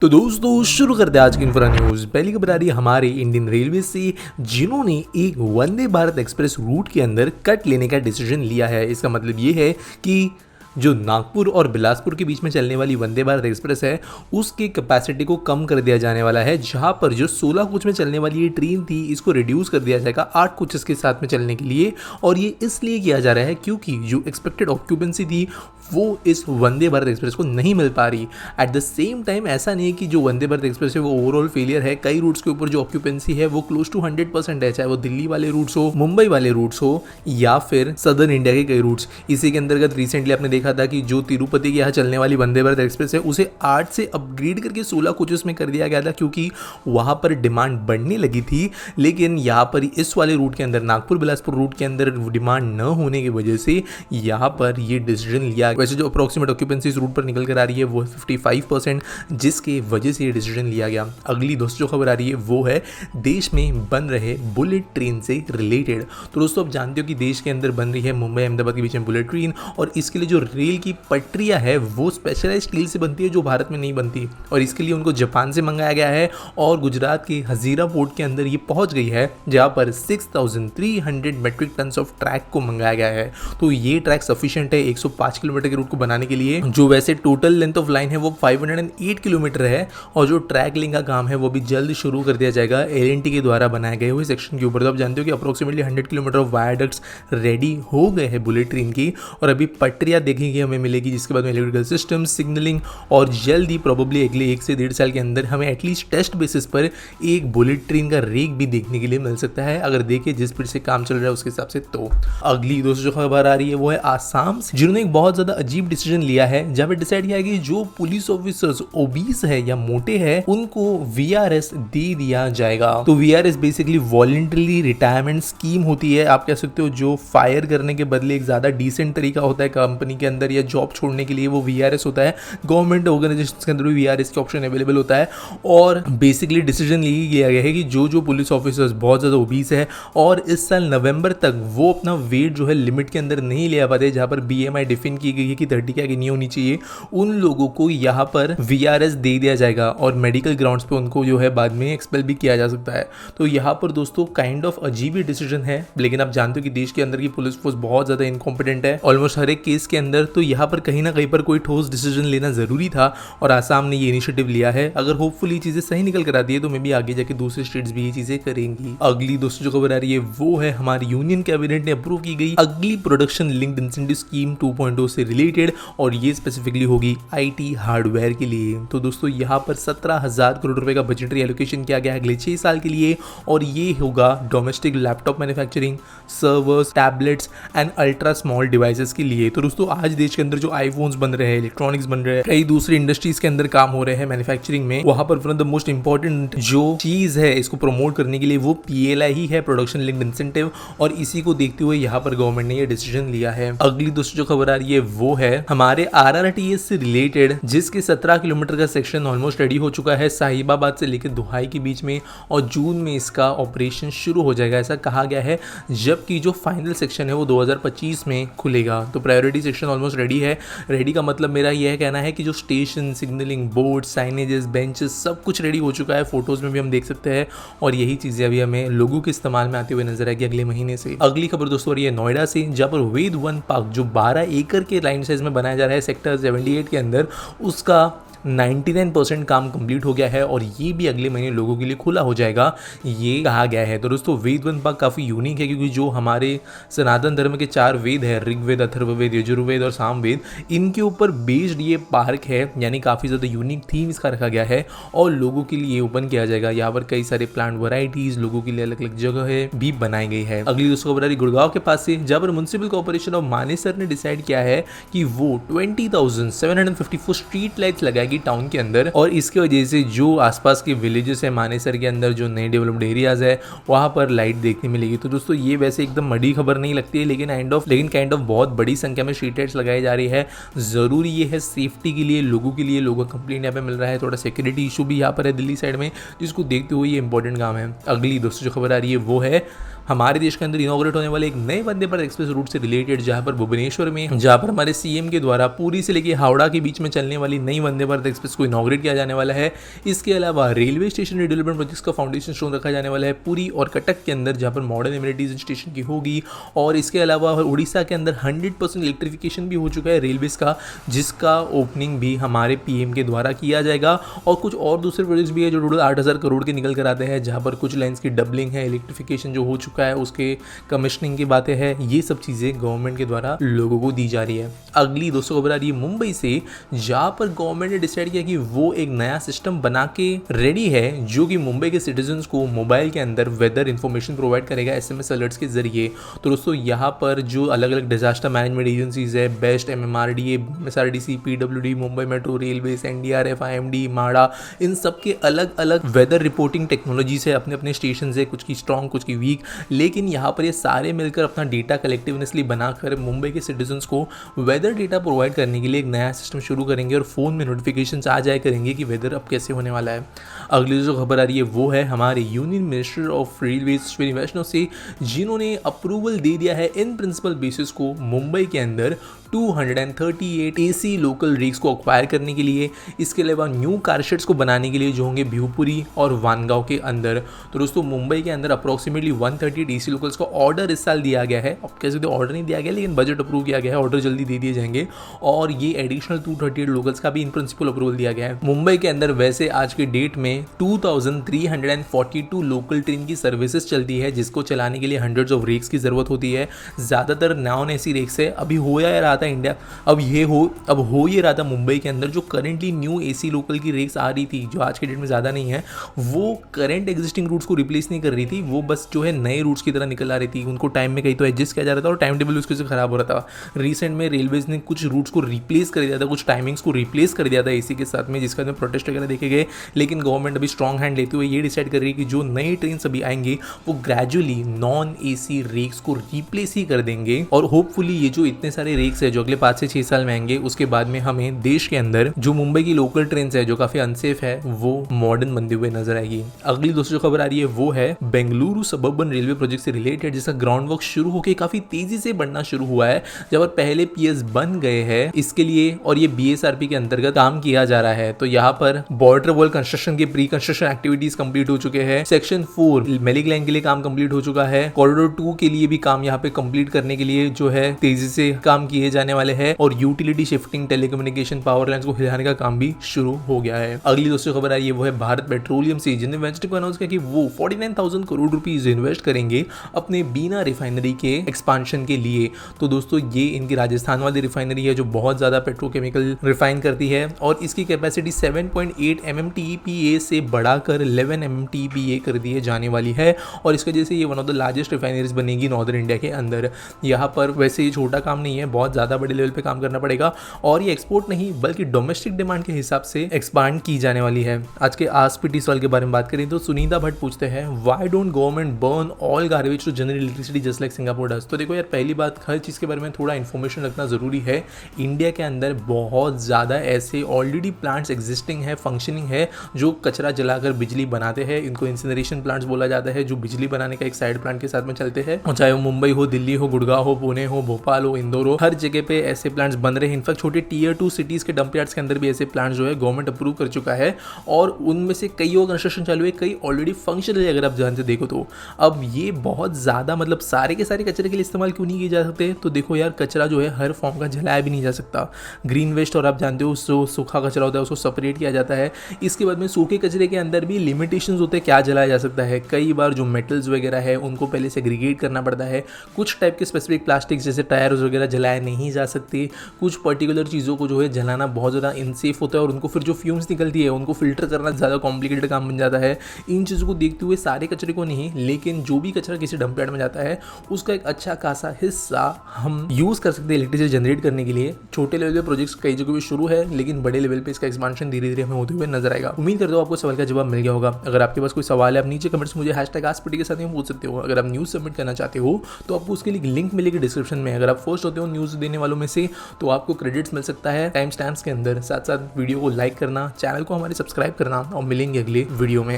तो दोस्तों शुरू करते हैं आज की इंफ्रा न्यूज़। पहली खबर आ रही है हमारे इंडियन रेलवे से, जिन्होंने एक वंदे भारत एक्सप्रेस रूट के अंदर कट लेने का डिसीजन लिया है। इसका मतलब ये है कि जो नागपुर और बिलासपुर के बीच में चलने वाली वंदे भारत एक्सप्रेस है उसकी कैपेसिटी को कम कर दिया जाने वाला है। जहां पर जो 16 कोच में चलने वाली ये ट्रेन थी इसको रिड्यूस कर दिया जाएगा 8 कोचेस के साथ में चलने के लिए। और ये इसलिए किया जा रहा है क्योंकि जो एक्सपेक्टेड ऑक्यूपेंसी थी वो इस वंदे भारत एक्सप्रेस को नहीं मिल पा रही। एट द सेम टाइम ऐसा नहीं है कि जो वंदे भारत एक्सप्रेस है वो ओवरऑल फेलियर है। कई रूट्स के ऊपर जो ऑक्यूपेंसी है वो क्लोज टू 100% है, चाहे वो दिल्ली वाले रूट्स हो, मुंबई वाले रूट्स हो या फिर सदर्न इंडिया के कई रूट्स। इसी के अंतर्गत रिसेंटली आपने देखा था कि जो तिरुपति के यहाँ चलने वाली वंदे भारत एक्सप्रेस है उसे 8 से अपग्रेड करके 16 कोचेस में कर दिया गया था क्योंकि वहां पर डिमांड बढ़ने लगी थी। लेकिन यहाँ पर इस वाले रूट के अंदर, नागपुर बिलासपुर रूट के अंदर डिमांड न होने की वजह से यहाँ पर ये डिसीजन लिया। वैसे जो अप्रोक्सीमेट ऑक्यूपेंसी इस रूट पर निकल कर आ रही है वो 55%, जिसके वजह से ये डिसीजन लिया गया। अगली दोस्तों जो खबर आ रही है वो है देश में बन रहे बुलेट ट्रेन से रिलेटेड। तो दोस्तों आप जानते हो कि देश के अंदर बन रही है मुंबई अहमदाबाद के बीच में बुलेट ट्रेन, और इसके लिए जो रेल की पटरियां है वो स्पेशलाइज्ड स्टील से बनती है जो भारत में नहीं बनती, और इसके लिए उनको जापान से मंगाया गया है और गुजरात के हजीरा पोर्ट के अंदर ये पहुंच गई है, जहां पर 6300 मेट्रिक टन ऑफ ट्रैक को मंगाया गया है। तो ये ट्रैक सफिशिएंट है 105 किलोमीटर के रूट को बनाने के लिए। जो वैसे टोटल लेंथ ऑफ लाइन है वो 508 किलोमीटर है, और जो ट्रैक लिंक का काम है वो भी जल्द शुरू कर दिया जाएगा एल&टी के द्वारा बनाए गए हुए सेक्शन के ऊपर। तो आप जानते हो कि अप्रोक्सीमेटली 100 किलोमीटर ऑफ वायाडक्ट्स रेडी हो गए हैं बुलेट ट्रेन की, और अभी पटरियां देखेंगे हमें मिलेगी, जिसके बाद में इलेक्ट्रिकल सिस्टम, सिग्नलिंग, और जल्द ही प्रोबेबली अगले 1 से 1.5 साल के अंदर हमें एटलीस्ट टेस्ट बेसिस पर एक बुलेट ट्रेन का रेक भी देखने के लिए मिल सकता है, अगर देखिए जिस स्पीड से काम चल रहा है उसके हिसाब से। तो अगली दोस्तों जो खबर आ रही है वो है आसाम से, जिन्होंने एक बहुत ज्यादा अजीब डिसीजन लिया है, जहां पे डिसाइड किया कि जो पुलिस ऑफिसर्स ओबीस है या मोटे हैं उनको वीआरएस दे दिया जाएगा। तो VRS basically voluntary retirement scheme होती है, आप कह सकते हो जो फायर करने के बदले एक ज्यादा डिसेंट तरीका होता है कंपनी के अंदर या जॉब छोड़ने के लिए, वो वीआरएस होता है। गवर्नमेंट ऑर्गेनाइजेशंस के अंदर भी वीआरएस के ऑप्शन अवेलेबल होता है, और बेसिकली डिसीजन लिया गया है कि जो पुलिस ऑफिसर्स बहुत ज्यादा ओबीस है और इस साल नवंबर तक वो अपना वेट जो है लिमिट के अंदर नहीं ले आ पाते, जहां पर बीएमआई डिफाइन की गई है कि 30 के आगे नहीं होनी चाहिए, उन लोगों को यहाँ पर वीआरएस दे दिया जाएगा, और मेडिकल ग्राउंड्स पे उनको जो है बाद में एक्सपेल भी किया जा सकता है। तो यहाँ पर दोस्तों काइंड ऑफ अजीब ही डिसीजन है, लेकिन आप जानते हो कि देश के अंदर की पुलिस फोर्स बहुत ज्यादा इनकॉम्पिटेंट है ऑलमोस्ट हर एक केस के अंदर। तो यहाँ पर कहीं ना कहीं पर कोई ठोस डिसीजन लेना जरूरी था, और आसाम ने ये इनिशिएटिव लिया है। अगर होपफुली चीजें सही निकल कर आती है तो मे भी आगे जाके दूसरे स्टेट्स भी ये चीजें करेंगी। अगली दोस्तों जो खबर आ रही है वो है हमारी यूनियन कैबिनेट ने अप्रूव की गई अगली प्रोडक्शन लिंक्ड इंसेंटिव स्कीम 2.0 से रिलेटेड, और ये स्पेसिफिकली होगी आईटी हार्डवेयर के लिए। तो दोस्तों यहाँ पर 17,000 करोड़ रुपए का बजटरी एलोकेशन किया गया है अगले 6 साल के लिए, और ये होगा domestic laptop manufacturing, servers, tablets and ultra small devices के लिए। तो दोस्तों आज देश के अंदर जो आईफोन्स बन रहे हैं, इलेक्ट्रॉनिक्स बन रहे हैं, कई दूसरी इंडस्ट्रीज के अंदर काम हो रहे हैं मैन्युफैक्चरिंग में, वहां पर one of the most important जो चीज है इसको प्रमोट करने के लिए वो पीएलआई ही है, प्रोडक्शन लिंक्ड इंसेंटिव, और इसी को देखते हुए यहाँ पर गवर्नमेंट ने ये डिसीजन लिया है। अगली दोस्तों जो खबर आ रही है वो है हमारे आरआरटीएस से रिलेटेड, जिसके 17 किलोमीटर का सेक्शन ऑलमोस्ट रेडी हो चुका है साहिबाबाद से लेकर दुहाई के बीच में, और जून में इसका ऑपरेशन शुरू हो जाएगा ऐसा कहा गया है, जबकि जो फाइनल सेक्शन है वो 2025 में खुलेगा। तो प्रायोरिटी सेक्शन ऑलमोस्ट रेडी है। रेडी का मतलब मेरा यह कहना है कि जो station, signalling board, signages, benches सब कुछ रेडी हो चुका है, फोटोज में भी हम देख सकते हैं, और यही चीजें अभी हमें लोगों के इस्तेमाल में आते हुए नजर आएगी अगले महीने से। अगली खबर दोस्तों ये नोएडा से, जहां पर वेद वन पार्क जो 12 एकड़ के लाइन साइज में बनाया जा रहा है सेक्टर 78 के अंदर, उसका 99% काम कंप्लीट हो गया है, और ये भी अगले महीने लोगों के लिए खुला हो जाएगा, ये कहा गया है। तो दोस्तों वेद वन पार्क काफ़ी यूनिक है, क्योंकि जो हमारे सनातन धर्म के 4 वेद है, ऋग्वेद, अथर्ववेद, यजुर्वेद और सामवेद, इनके ऊपर बेस्ड ये पार्क है, यानी काफ़ी ज़्यादा यूनिक थीम इसका रखा गया है, और लोगों के लिए ओपन किया जाएगा। यहाँ पर कई सारे प्लांट वैरायटीज़, लोगों के लिए अलग अलग जगह भी बनाई गई है। अगली दोस्तों खबर आ रही गुड़गांव के पास से, जहाँ पर म्युनिसिपल कॉर्पोरेशन ऑफ मानेसर ने डिसाइड किया है कि वो 20,754 स्ट्रीट लाइट्स लगाएगी टाउन के अंदर, और इसके वजह से जो आसपास के विलेजेस है मानेसर के अंदर, जो नए डेवलप्ड एरियाज है, वहां पर लाइट देखने मिलेगी। तो दोस्तों ये वैसे एकदम बड़ी खबर नहीं लगती है, लेकिन काइंड ऑफ बहुत बड़ी संख्या में स्ट्रीट लाइट्स लगाई जा रही है। जरूरी ये है सेफ्टी के लिए, लोगों के लिए, लोगों का कंप्लेंट यहाँ पे मिल रहा है, थोड़ा सिक्योरिटी इशू भी यहाँ पर है दिल्ली साइड में, जिसको देखते हुए ये इंपॉर्टेंट काम है। अगली दोस्तों जो खबर आ रही है वो है हमारे देश के अंदर इनॉग्रेट होने वाले एक नए वंदे भारत एक्सप्रेस रूट से रिलेटेड, जहां पर भुवनेश्वर में, जहां पर हमारे सीएम के द्वारा पुरी से लेकर हावड़ा के बीच में चलने वाली नई वंदे भारत एक्सप्रेस को इनॉग्रेट किया जाने वाला है। इसके अलावा रेलवे स्टेशन रिडेवलपमेंट प्रोजेक्ट्स का फाउंडेशन स्टोन रखा जाने वाला है पुरी और कटक के अंदर, जहां पर मॉडर्न एमिनिटीज स्टेशन की होगी। और इसके अलावा उड़ीसा के अंदर 100% इलेक्ट्रिफिकेशन भी हो चुका है रेलवेज का, जिसका ओपनिंग भी हमारे पीएम के द्वारा किया जाएगा। और कुछ और दूसरे प्रोजेक्ट्स भी है जो टोटल 8,000 करोड़ के निकल कर आते हैं, जहां पर कुछ लाइन्स की डबलिंग है, इलेक्ट्रिफिकेशन जो हो चुका है उसके कमिश्निंग की बातें हैं। ये सब चीज़ें गवर्नमेंट के द्वारा लोगों को दी जा रही है। अगली दोस्तों खबर आ रही है मुंबई से, जहां पर गवर्नमेंट ने डिसाइड किया कि वो एक नया सिस्टम बना के रेडी है, जो कि मुंबई के सिटीजन्स को मोबाइल के अंदर वेदर इन्फॉर्मेशन प्रोवाइड करेगा SMS अलर्ट्स के जरिए। तो दोस्तों यहाँ पर जो अलग अलग डिजास्टर मैनेजमेंट एजेंसीज है, best, MMRDA, SRDC, PWD, Mumbai metro, railways, NDRF, IMD, माड़ा, इन सब के अलग अलग वेदर रिपोर्टिंग टेक्नोलॉजीज है, अपने अपने स्टेशन है, कुछ की स्ट्रॉन्ग कुछ की वीक, लेकिन यहाँ पर ये सारे मिलकर अपना डेटा कलेक्टिवनेसली बनाकर मुंबई के सिटीजन्स को वेदर डेटा प्रोवाइड करने के लिए एक नया सिस्टम शुरू करेंगे और फोन में नोटिफिकेशंस आ जाया करेंगे कि वेदर अब कैसे होने वाला है। अगली जो खबर आ रही है वो है हमारे union minister of railways Shri Vaishnaw से, जिन्होंने अप्रूवल दे दिया है इन प्रिंसिपल बेसिस को मुंबई के अंदर 238 AC लोकल रिग्स को एक्वायर करने के लिए। इसके अलावा न्यू कारशेड्स को बनाने के लिए जो होंगे भिवपुरी और वानगांव के अंदर। तो दोस्तों मुंबई के अंदर अप्रोक्सीमेटली 138 AC लोकल्स का ऑर्डर इस साल दिया गया है। अब कह सकते ऑर्डर नहीं दिया गया, लेकिन बजट अप्रूव किया गया है, ऑर्डर जल्दी दे दिए जाएंगे। और ये एडिशनल 238 लोकल्स का भी इन प्रिंसिपल अप्रूवल दिया गया है। मुंबई के अंदर वैसे आज के डेट में 2342 लोकल ट्रेन की सर्विसेज चलती है, जिसको चलाने के लिए हंड्रेड्स ऑफ रेक्स की जरूरत होती है। ज़्यादातर नॉन AC रेक्स है। अभी हो या रहा था इंडिया, अब हो ये रहा था मुंबई के अंदर जो करंटली न्यू AC लोकल की रेक्स आ रही थी, जो आज के डेट में ज़्यादा नहीं है, वो करंट एग्जिस्टिंग रूट्स को रिप्लेस नहीं कर रही थी, वो बस जो है नए रूट्स की तरह निकल आ रही थी। उनको टाइम में कहीं तो एडजस्ट किया जा रहा था और टाइम टेबल उसके से खराब हो रहा था। रिसेंट में रेलवेज ने कुछ रूट्स को रिप्लेस कर दिया था, कुछ टाइमिंग्स को रिप्लेस कर दिया था AC के साथ में, जिसका प्रोटेस्ट वगैरह देखे गए। लेकिन गवर्नमेंट अभी स्ट्रॉन्ग हैंड लेते हुए ये डिसाइड कर रही है कि जो नई ट्रेन अभी आएंगे वो ग्रेजुअली नॉन AC रेक्स को रिप्लेस ही कर देंगे। और होपफुली ये जो इतने सारे रेक्स है जो अगले 5 से 6 साल में आएंगे, उसके बाद में हमें देश के अंदर जो मुंबई की लोकल ट्रेन है जो काफी अनसेफ है, वो मॉडर्न बनते हुए नजर आएगी। अगली दूसरी जो खबर आ रही है वो है बेंगलुरु सबर्बन रेलवे प्रोजेक्ट से रिलेटेड, जिसका ग्राउंड वर्क शुरू होकर काफी तेजी से बढ़ना शुरू हुआ है। जब पहले PS बन गए हैं इसके लिए, और ये BSRP के अंतर्गत काम किया जा रहा है। तो यहाँ पर बॉर्डर वॉल कंस्ट्रक्शन के प्री कंस्ट्रक्शन एक्टिविटीज कंप्लीट हो चुके हैं। सेक्शन 4 मेलिक लाइन के लिए काम कंप्लीट हो चुका है। कॉरिडोर 2 के लिए भी काम यहाँ पे कंप्लीट करने के लिए जो है तेजी से काम किए जाने वाले हैं। और utility shifting, telecommunication, power lines को हिलाने का काम भी शुरू हो गया है। अगली दूसरी खबर आई है वो है भारत पेट्रोलियम से, जिन्होंने वेंचर को अनाउंस किया कि वो 49,000 करोड़ रुपीज इन्वेस्ट करेंगे अपने बीना रिफाइनरी के एक्सपांशन के लिए। तो दोस्तों ये इनकी राजस्थान वाली रिफाइनरी है जो बहुत ज्यादा पेट्रोकेमिकल रिफाइन करती है, और इसकी कैपेसिटी 7.8 MMTPA से बढ़ाकर 11 MMTPA कर दी जाने वाली है। और इसकी वजह से ये one of the largest refineries बनेगी नॉर्दर्न इंडिया के अंदर। यहाँ पर वैसे ये छोटा काम नहीं है, बहुत ज़्यादा बड़े लेवल पे काम करना पड़ेगा, और ये एक्सपोर्ट नहीं बल्कि डोमेस्टिक डिमांड के हिसाब से एक्सपांड की जाने वाली है। आज के आस्क पीटी सवाल के बारे में बात करें तो सुनीता भट्ट पूछते हैं, why don't government burn all garbage to generate electricity just like Singapore does. तो देखो यार, पहली बात, हर चीज़ के बारे में थोड़ा इन्फॉर्मेशन रखना ज़रूरी है। इंडिया के अंदर बहुत ज़्यादा ऐसे ऑलरेडी प्लांट्स एग्जिस्टिंग है, फंक्शनिंग है, जो कचरा जलाकर बिजली बनाते हैं। इनको इंसिनरेशन प्लांट्स बोला जाता है, जो बिजली बनाने का एक साइड प्लांट के साथ में चलते हैं। चाहे वो मुंबई हो, दिल्ली हो, गुड़गांव हो, पुणे हो, भोपाल हो, इंदौर हो, हर जगह पे ऐसे प्लांट्स बन रहे हैं। इनफैक्ट छोटे Tier 2 सिटीज़ के डंप यार्ड्स के अंदर भी ऐसे प्लांट्स जो है गवर्नमेंट अप्रूव कर चुका है, और उनमें से कई और कंस्ट्रक्शन चालू है, कई ऑलरेडी फंक्शनल है। अगर आप ध्यान से देखो तो अब ये बहुत ज़्यादा, मतलब सारे के सारे कचरे के लिए इस्तेमाल क्यों नहीं किए जा सकते। तो देखो यार, कचरा जो है हर फॉर्म का जलाया भी नहीं जा सकता। ग्रीन वेस्ट, और आप जानते हो जो सूखा कचरा होता है उसको सेपरेट किया जाता है। इसके बाद में सूखे कचरे के अंदर भी लिमिटेशंस होते हैं क्या जलाया जा सकता है। कई बार जो मेटल्स वगैरह है उनको पहले सेग्रीगेट करना पड़ता है। कुछ टाइप के स्पेसिफिक प्लास्टिक्स जैसे टायर्स वगैरह जलाए नहीं जा सकते। कुछ पर्टिकुलर चीज़ों को जो है जलाना बहुत ज़्यादा इनसेफ होता है, और उनको फिर जो फ्यूम्स निकलती है उनको फिल्टर करना ज़्यादा कॉम्प्लिकेटेड काम बन जाता है। इन चीज़ों को देखते हुए सारे कचरे को नहीं, लेकिन जो भी कचरा किसी डंप यार्ड में जाता है उसका एक अच्छा खासा हिस्सा हम यूज़ कर सकते हैं इलेक्ट्रिसिटी जनरेट करने के लिए। छोटे लेवल पे प्रोजेक्ट्स कई जगह पे शुरू है, लेकिन बड़े लेवल पे इसका एक्सपांशन धीरे धीरे हमें होते हुए नजर आएगा। उम्मीद करता हूँ आपको सवाल का जवाब मिल गया होगा। अगर आपके पास कोई सवाल है, आप नीचे कमेंट्स मुझे #AskPT के साथ में पूछ सकते हो। अगर आप न्यूज़ सबमिट करना चाहते हो तो आपको उसके लिए लिंक मिलेगी डिस्क्रिप्शन में। अगर आप फर्स्ट होते हो न्यूज़ देने वालों में से तो आपको क्रेडिट्स मिल सकता है टाइम स्टैम्प्स के अंदर। साथ साथ वीडियो को लाइक करना, चैनल को हमारे सब्सक्राइब करना, और मिलेंगे अगले वीडियो में।